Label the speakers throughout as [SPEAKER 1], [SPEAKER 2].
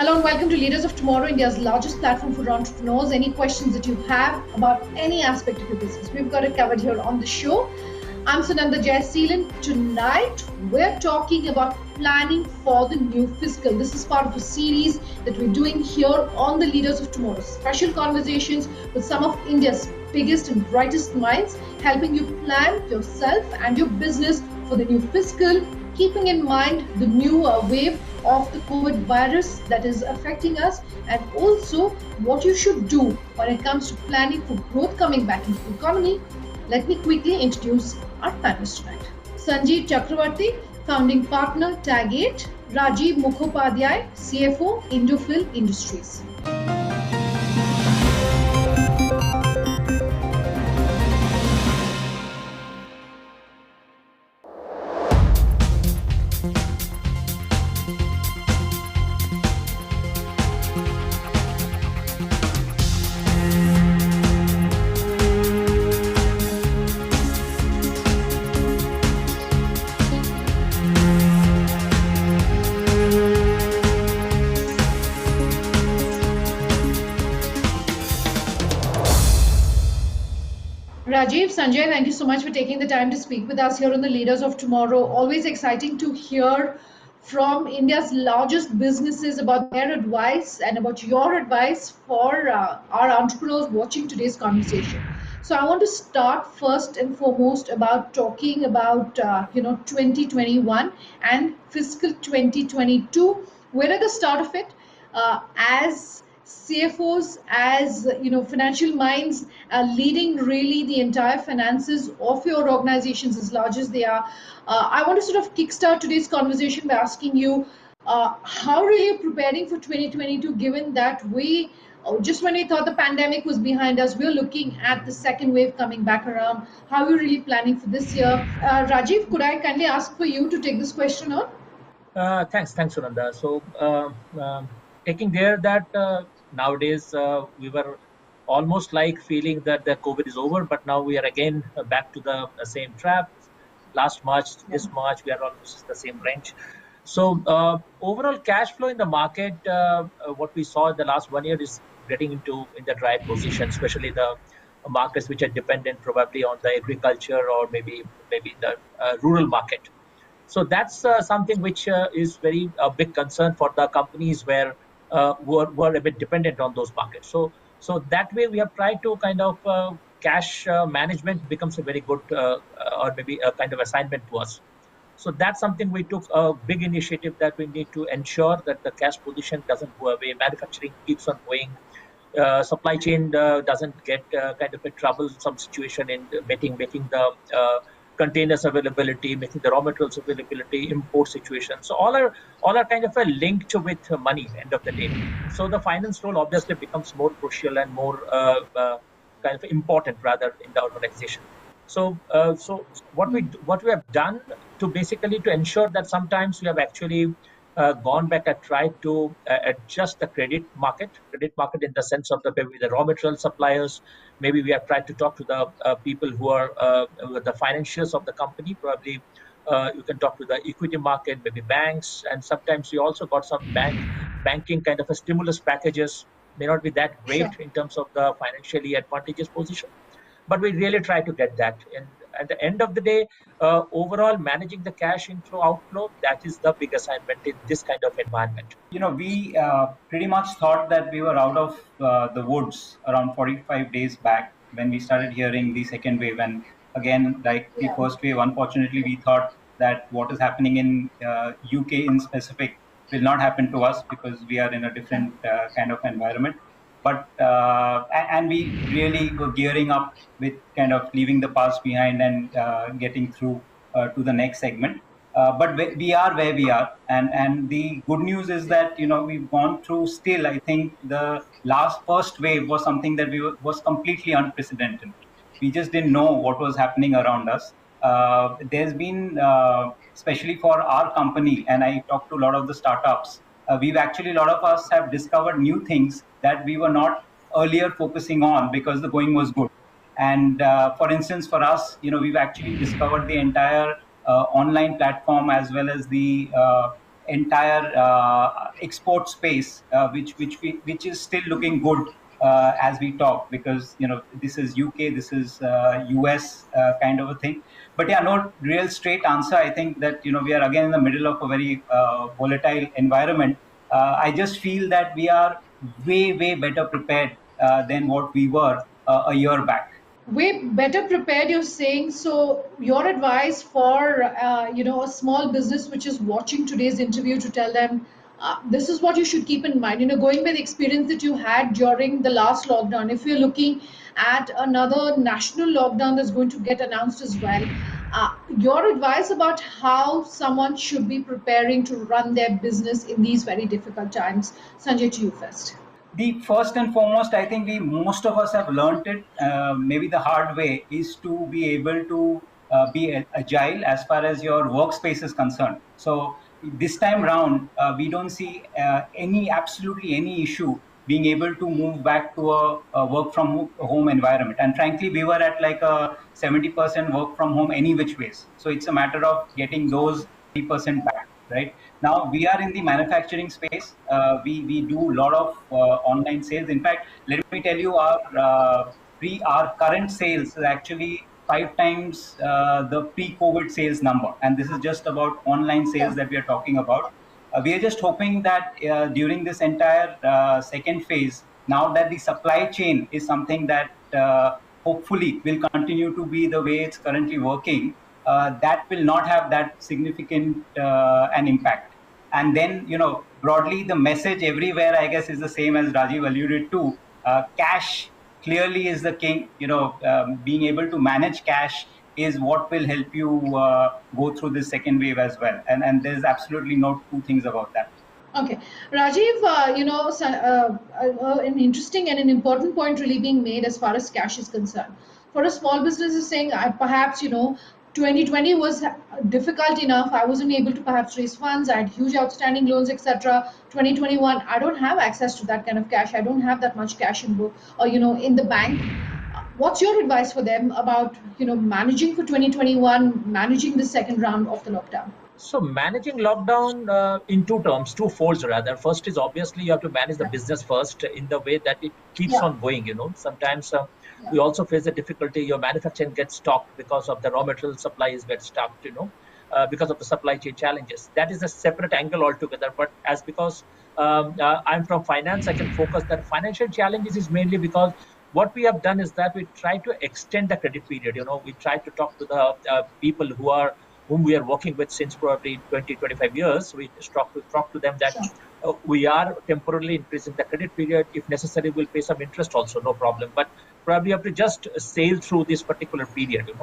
[SPEAKER 1] Hello and welcome to Leaders of Tomorrow, India's largest platform for entrepreneurs. Any questions that you have about any aspect of your business, we've got it covered here on the show. I'm Sunanda Jaiseelan. Tonight, we're talking about planning for the new fiscal. This is part of a series that we're doing here on the Leaders of Tomorrow. Special conversations with some of India's biggest and brightest minds, helping you plan yourself and your business for the new fiscal, keeping in mind the new wave of the COVID virus that is affecting us, and also what you should do when it comes to planning for growth coming back into the economy. Let me quickly introduce our panelists tonight. Sanjay Chakrabarti, founding partner, Tag 8. Rajib Mukhopadhyay, CFO, Indofil Industries. Rajiv, Sanjay, thank you so much for taking the time to speak with us here on the Leaders of Tomorrow. Always exciting to hear from India's largest businesses about their advice and about your advice for our entrepreneurs watching today's conversation. So I want to start first and foremost about talking about 2021 and fiscal 2022. We're at the start of it. As CFOs, as financial minds, leading really the entire finances of your organizations, as large as they are. I want to sort of kickstart today's conversation by asking you, how are you preparing for 2022, given that just when we thought the pandemic was behind us, we're looking at the second wave coming back around. How are you really planning for this year? Rajiv, could I kindly ask for you to take this question on?
[SPEAKER 2] Thanks, Sunanda. So, taking care that nowadays we were almost like feeling that the COVID is over, but now we are again back to the same trap. Last March, this March, we are almost the same range. So, overall cash flow in the market, what we saw in the last 1 year is getting in the dry position, especially the markets which are dependent probably on the agriculture or maybe the rural market. So that's something which is very big concern for the companies who are a bit dependent on those markets. So that way we have tried to kind of cash management becomes a very good or maybe a kind of assignment to us. So that's something we took a big initiative that we need to ensure that the cash position doesn't go away. Manufacturing keeps on going. Supply chain doesn't get kind of a troublesome situation in making the containers availability, making the raw materials availability, import situation. So all are kind of linked with money end of the day. So the finance role obviously becomes more crucial and more kind of important rather in the organization. So what we have done to basically to ensure that sometimes we have actually gone back and tried to adjust the credit market in the sense of maybe the raw material suppliers. Maybe we have tried to talk to the people who are the financials of the company. Probably you can talk to the equity market, maybe banks, and sometimes we also got some banking kind of a stimulus packages. May not be that great in terms of the financially advantageous position, but we really try to get that. And at the end of the day, overall managing the cash inflow outflow, that is the big assignment in this kind of environment.
[SPEAKER 3] We pretty much thought that we were out of the woods around 45 days back when we started hearing the second wave. And again, like the first wave, unfortunately, we thought that what is happening in UK in specific will not happen to us because we are in a different kind of environment. But and we really were gearing up with kind of leaving the past behind and getting through to the next segment. But we are where we are, and the good news is that we've gone through. Still, I think the first wave was something that was completely unprecedented. We just didn't know what was happening around us. There's been, especially for our company, and I talked to a lot of the startups. We've actually, a lot of us have discovered new things that we were not earlier focusing on because the going was good. And for instance, for us, we've actually discovered the entire online platform as well as the entire export space, which is still looking good as we talk, because this is UK, this is US kind of a thing. But yeah, no real straight answer. I think that we are again in the middle of a very volatile environment. I just feel that we are way better prepared than what we were a year back.
[SPEAKER 1] Way better prepared, you're saying. So your advice for a small business which is watching today's interview, to tell them this is what you should keep in mind, going by the experience that you had during the last lockdown. If you're looking at another national lockdown that's going to get announced as well, your advice about how someone should be preparing to run their business in these very difficult times. Sanjay, to you first.
[SPEAKER 3] The first and foremost, I think we most of us have learned it, maybe the hard way, is to be able to be agile as far as your workspace is concerned. So this time round, we don't see absolutely any issue being able to move back to a work from home environment. And frankly, we were at like a 70% work from home any which ways. So it's a matter of getting those 30% back, right? Now we are in the manufacturing space. We do a lot of online sales. In fact, let me tell you, our current sales is actually 5 times the pre-COVID sales number, and this is just about online sales that we are talking about. We are just hoping that during this entire second phase, now that the supply chain is something that hopefully will continue to be the way it's currently working, that will not have that significant an impact. And then, broadly, the message everywhere, I guess, is the same as Rajiv alluded to. Cash clearly is the king. Being able to manage cash is what will help you go through this second wave as well. And there's absolutely no two things about that.
[SPEAKER 1] Okay, Rajiv, an interesting and an important point really being made as far as cash is concerned. For a small business is saying, perhaps, 2020 was difficult enough. I wasn't able to perhaps raise funds. I had huge outstanding loans, etc. 2021, I don't have access to that kind of cash. I don't have that much cash in book or, in the bank. What's your advice for them about, managing for 2021, managing the second round of the lockdown?
[SPEAKER 2] So managing lockdown in two terms, two folds rather. First is obviously you have to manage the business first in the way that it keeps
[SPEAKER 1] Yeah.
[SPEAKER 2] on going. Sometimes
[SPEAKER 1] Yeah.
[SPEAKER 2] we also face the difficulty your manufacturing gets stopped because of the raw material supplies get stopped. Because of the supply chain challenges. That is a separate angle altogether. But as because I'm from finance, I can focus that financial challenges is mainly because what we have done is that we try to extend the credit period. We try to talk to the people whom we are working with since probably 20, 25 years. We just talk to them that
[SPEAKER 1] Sure.
[SPEAKER 2] we are temporarily increasing the credit period. If necessary, we'll pay some interest also, no problem. But probably you have to just sail through this particular period,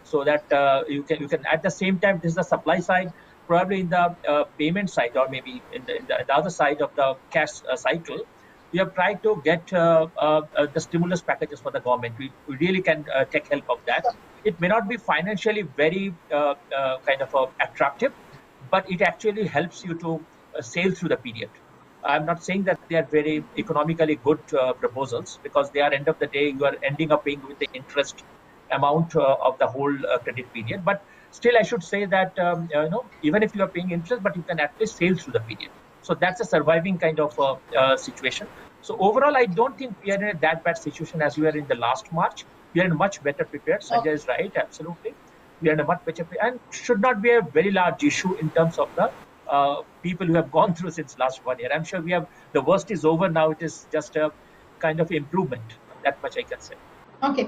[SPEAKER 2] so that you can at the same time, this is the supply side, probably in the payment side, or maybe in the other side of the cash cycle. We have tried to get the stimulus packages for the government. We really can take help of that. It may not be financially very kind of attractive, but it actually helps you to sail through the period. I'm not saying that they are very economically good proposals, because they are end of the day you are ending up paying with the interest amount of the whole credit period. But still, I should say that even if you are paying interest, but you can at least sail through the period. So that's a surviving kind of situation. So overall, I don't think we are in a that bad situation as we were in the last March. We are much better prepared. Sanjay is right, absolutely. We are in a much better and should not be a very large issue in terms of the people who have gone through since last 1 year. I'm sure we have the worst is over now. It is just a kind of improvement. That much I can say.
[SPEAKER 1] Okay,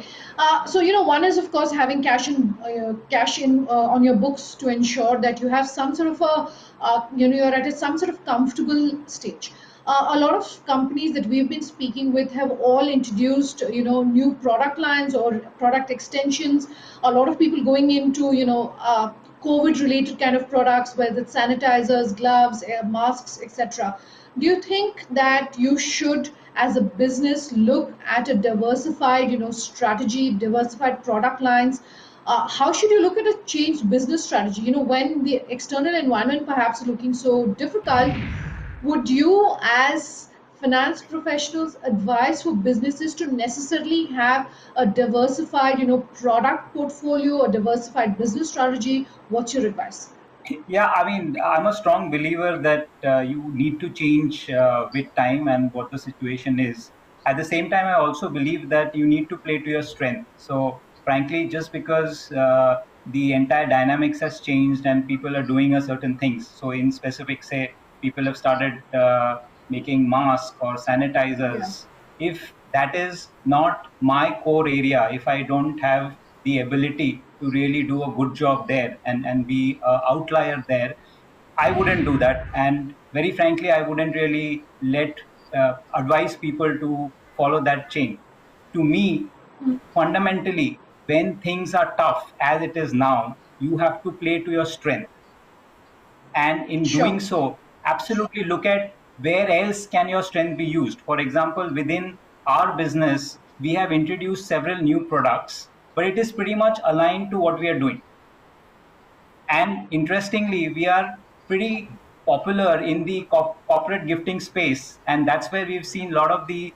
[SPEAKER 1] so one is of course having cash in on your books to ensure that you have some sort of a you're at some sort of comfortable stage. A lot of companies that we've been speaking with have all introduced new product lines or product extensions. A lot of people going into COVID related kind of products, whether it's sanitizers, gloves, masks, etc. Do you think that you should, as a business, look at a diversified strategy, diversified product lines? How should you look at a changed business strategy, when the external environment perhaps is looking so difficult? Would you, as finance professionals, advise for businesses to necessarily have a diversified product portfolio, a diversified business strategy? What's your advice?
[SPEAKER 3] Yeah, I mean, I'm a strong believer that you need to change with time and what the situation is. At the same time, I also believe that you need to play to your strength. So, frankly, just because the entire dynamics has changed and people are doing a certain things. So, in specific, say, people have started making masks or
[SPEAKER 1] Yeah.
[SPEAKER 3] sanitizers. If that is not my core area, if I don't have the ability to really do a good job there and be an outlier there, I wouldn't do that. And very frankly, I wouldn't really let advise people to follow that chain. To me, fundamentally, when things are tough as it is now, you have to play to your strength, and in
[SPEAKER 1] Sure.
[SPEAKER 3] doing so, absolutely look at where else can your strength be used. For example, within our business, we have introduced several new products, but it is pretty much aligned to what we are doing. And interestingly, we are pretty popular in the corporate gifting space, and that's where we've seen a lot of the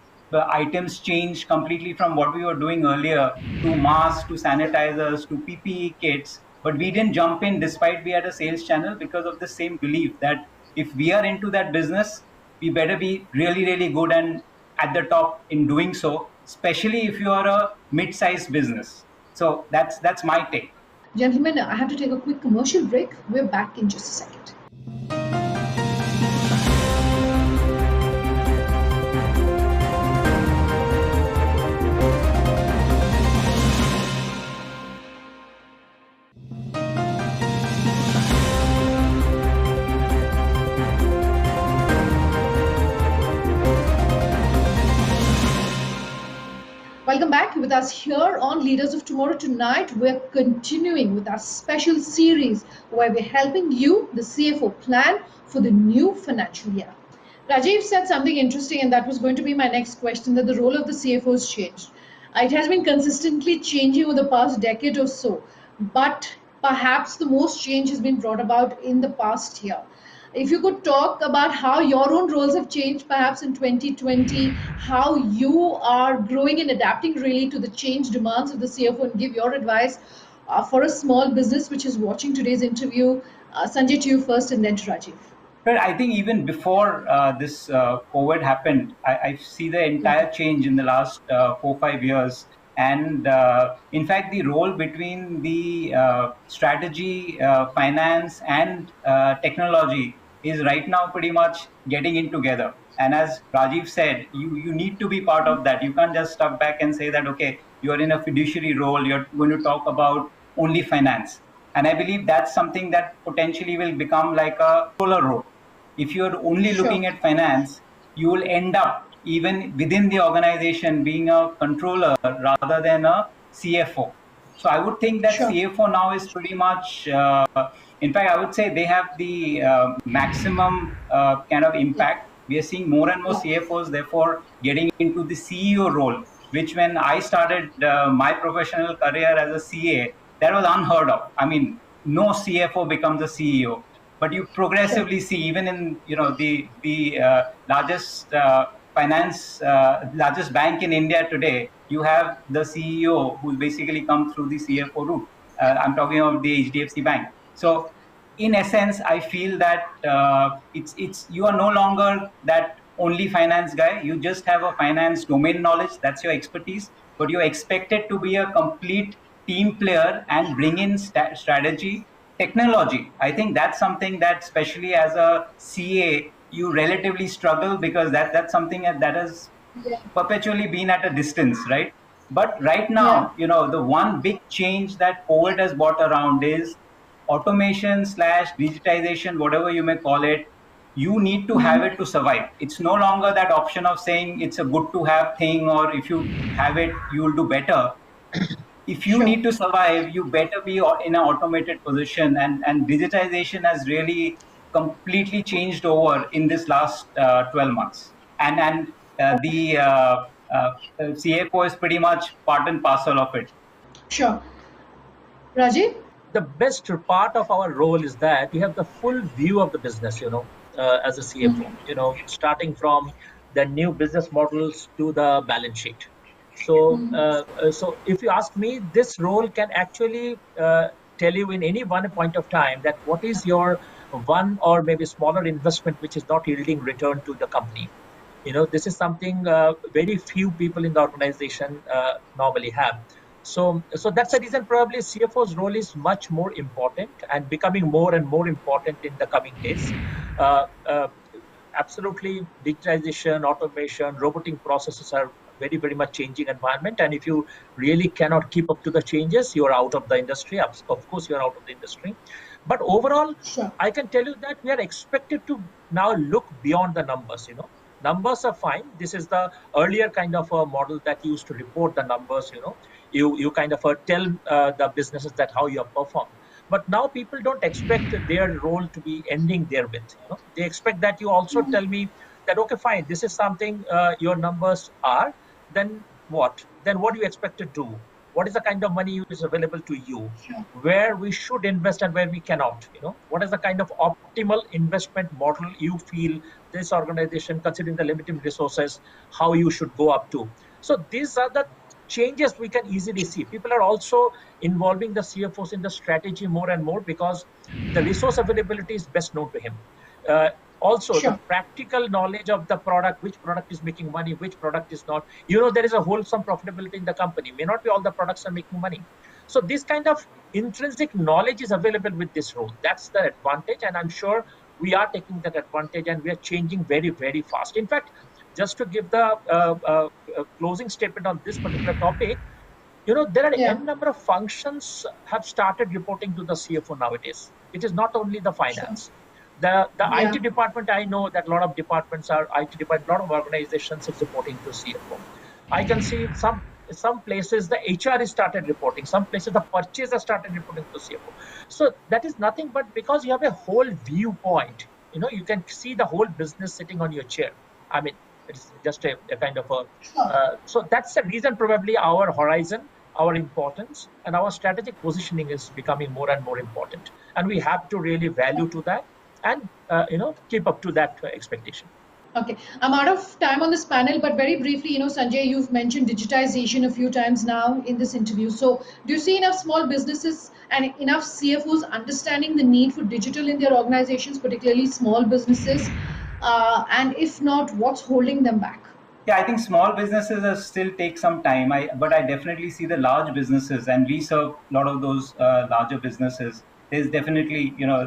[SPEAKER 3] items change completely from what we were doing earlier, to masks, to sanitizers, to PPE kits. But we didn't jump in despite we had a sales channel, because of the same belief that if we are into that business, we better be really, really good and at the top in doing so, especially if you are a mid-sized business. So that's my take.
[SPEAKER 1] Gentlemen, I have to take a quick commercial break. We're back in just a second. Welcome back with us here on Leaders of Tomorrow. Tonight, we're continuing with our special series where we're helping you, the CFO, plan for the new financial year. Rajiv said something interesting, and that was going to be my next question, that the role of the CFO has changed. It has been consistently changing over the past decade or so, but perhaps the most change has been brought about in the past year. If you could talk about how your own roles have changed perhaps in 2020, how you are growing and adapting really to the changed demands of the CFO, and give your advice for a small business which is watching today's interview. Sanjay, to you first, and then to Rajiv.
[SPEAKER 3] But I think even before this COVID happened, I see the
[SPEAKER 1] Yeah.
[SPEAKER 3] entire change in the last 4 5 years. And in fact, the role between the strategy, finance, and technology is right now pretty much getting in together. And as Rajiv said, you need to be part of that. You can't just step back and say that, okay, you're in a fiduciary role, you're going to talk about only finance. And I believe that's something that potentially will become like a controller role. If you're only
[SPEAKER 1] Sure.
[SPEAKER 3] looking at finance, you will end up even within the organization being a controller rather than a CFO. So I would think that
[SPEAKER 1] Sure.
[SPEAKER 3] CFO now is pretty much, in fact, I would say they have the maximum kind of
[SPEAKER 1] Yeah.
[SPEAKER 3] impact. We are seeing more and more
[SPEAKER 1] Yeah.
[SPEAKER 3] CFOs, therefore, getting into the CEO role, which when I started my professional career as a CA, that was unheard of. I mean, no CFO becomes a CEO, but you
[SPEAKER 1] Sure.
[SPEAKER 3] progressively see even in the largest largest bank in India today, you have the CEO who's basically come through the CFO route. I'm talking of the HDFC Bank. So in essence, I feel that it's you are no longer that only finance guy. You just have a finance domain knowledge, that's your expertise, but you're expected to be a complete team player and bring in strategy, technology. I think that's something that, especially as a CA, you relatively struggle, because that's something that has
[SPEAKER 1] Yeah.
[SPEAKER 3] perpetually been at a distance, right? But right
[SPEAKER 1] Yeah.
[SPEAKER 3] now, the one big change that COVID has brought around is automation slash digitization, whatever you may call it. You need to have it to survive. It's no longer that option of saying it's a good to have thing, or if you have it, you'll do better. If you
[SPEAKER 1] Sure.
[SPEAKER 3] need to survive, you better be in an automated position. And digitization has really completely changed over in this last 12 months. And the CFO is pretty much part and parcel of it.
[SPEAKER 1] Sure. Rajiv?
[SPEAKER 2] The best part of our role is that we have the full view of the business, as a CFO, starting from the new business models to the balance sheet. So, so if you ask me, this role can actually tell you in any one point of time that what is your one or maybe smaller investment which is not yielding return to the company. This is something very few people in the organization normally have. So that's the reason probably CFO's role is much more important and becoming more and more important in the coming days. Uh, uh, Absolutely, digitization, automation, robotic processes are very, very much changing environment. And if you really cannot keep up to the changes, you are out of the industry. Of course, you are out of the industry. But overall,
[SPEAKER 1] Sure.
[SPEAKER 2] I can tell you that we are expected to now look beyond the numbers. Numbers are fine. This is the earlier kind of a model that used to report the numbers. You kind of tell the businesses that how you have performed. But now people don't expect their role to be ending there with. They expect that you also tell me that, okay, fine, this is something your numbers are. Then what? Then what do you expect to do? What is the kind of money is available to you?
[SPEAKER 1] Sure.
[SPEAKER 2] Where we should invest and where we cannot? What is the kind of optimal investment model you feel this organization, considering the limited resources, how you should go up to? So these are the changes we can easily see. People are also involving the CFOs in the strategy more and more because the resource availability is best known to him. Uh, Also, the
[SPEAKER 1] Sure.
[SPEAKER 2] practical knowledge of the product, which product is making money, which product is not. There is a wholesome profitability in the company. May not be all the products are making money. So this kind of intrinsic knowledge is available with this role. That's the advantage, and I'm sure we are taking that advantage, and we are changing very, very fast. In fact, just to give the closing statement on this particular topic, there are
[SPEAKER 1] Yeah.
[SPEAKER 2] n number of functions have started reporting to the CFO nowadays. It is not only the
[SPEAKER 1] Sure.
[SPEAKER 2] finance. The
[SPEAKER 1] Yeah.
[SPEAKER 2] IT department, I know that a lot of departments are IT department, a lot of organizations is reporting to CFO. I can see some places the HR has started reporting, some places the purchase has started reporting to CFO. So that is nothing but because you have a whole viewpoint. You can see the whole business sitting on your chair. I mean, it's just a kind of a
[SPEAKER 1] Sure.
[SPEAKER 2] so that's the reason probably our horizon, our importance, and our strategic positioning is becoming more and more important, and we have to really value to that and keep up to that expectation.
[SPEAKER 1] Okay, I'm out of time on this panel, but very briefly, Sanjay, you've mentioned digitization a few times now in this interview. So, do you see enough small businesses and enough CFOs understanding the need for digital in their organizations, particularly small businesses? And if not, what's holding them back?
[SPEAKER 3] Yeah, I think small businesses still take some time. But I definitely see the large businesses, and we serve a lot of those larger businesses. There's definitely,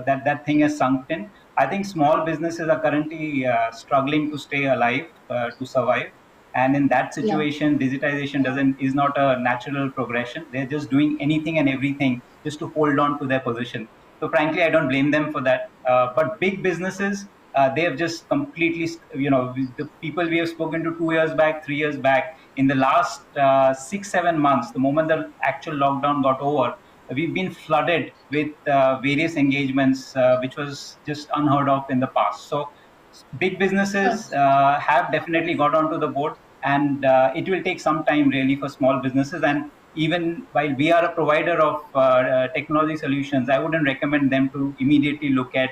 [SPEAKER 3] that thing has sunk in. I think small businesses are currently struggling to stay alive, to survive. And in that
[SPEAKER 1] Yeah.
[SPEAKER 3] situation, digitization doesn't is not a natural progression. They're just doing anything and everything just to hold on to their position. So frankly, I don't blame them for that. But big businesses, they have just completely, the people we have spoken to 2 years back, 3 years back, in the last 6 7 months, the moment the actual lockdown got over, we've been flooded with various engagements, which was just unheard of in the past. So big
[SPEAKER 1] Sure.
[SPEAKER 3] businesses have definitely got onto the board, and it will take some time really for small businesses. And even while we are a provider of technology solutions, I wouldn't recommend them to immediately look at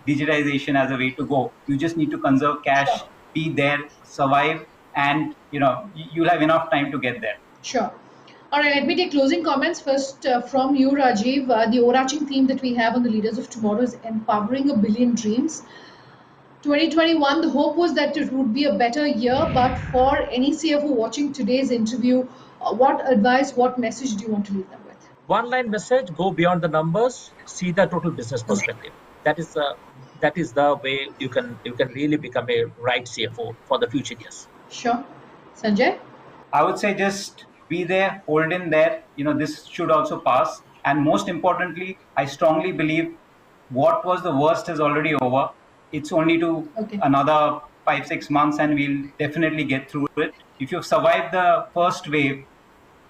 [SPEAKER 3] digitization as a way to go. You just need to conserve cash,
[SPEAKER 1] Sure.
[SPEAKER 3] be there, survive, and you'll have enough time to get there.
[SPEAKER 1] Sure. All right, let me take closing comments first from you, Rajiv. The overarching theme that we have on the Leaders of Tomorrow is empowering a billion dreams. 2021, the hope was that it would be a better year, but for any CFO watching today's interview, what advice, what message do you want to leave them with?
[SPEAKER 2] One line message: go beyond the numbers, see the total business perspective. That is the way you can really become a right CFO for the future years.
[SPEAKER 1] Sure. Sanjay?
[SPEAKER 3] I would say just be there, hold in there. This should also pass. And most importantly, I strongly believe what was the worst is already over. It's only to
[SPEAKER 1] Okay.
[SPEAKER 3] another 5 6 months, and we'll definitely get through it. If you've survived the first wave,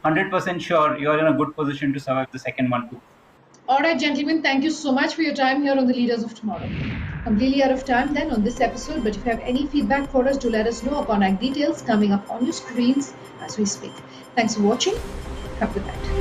[SPEAKER 3] 100% sure you're in a good position to survive the second one too.
[SPEAKER 1] All right, gentlemen, thank you so much for your time here on the Leaders of Tomorrow. Completely out of time then on this episode, but if you have any feedback for us, do let us know. Our contact details coming up on your screens as we speak. Thanks for watching. Have a good night.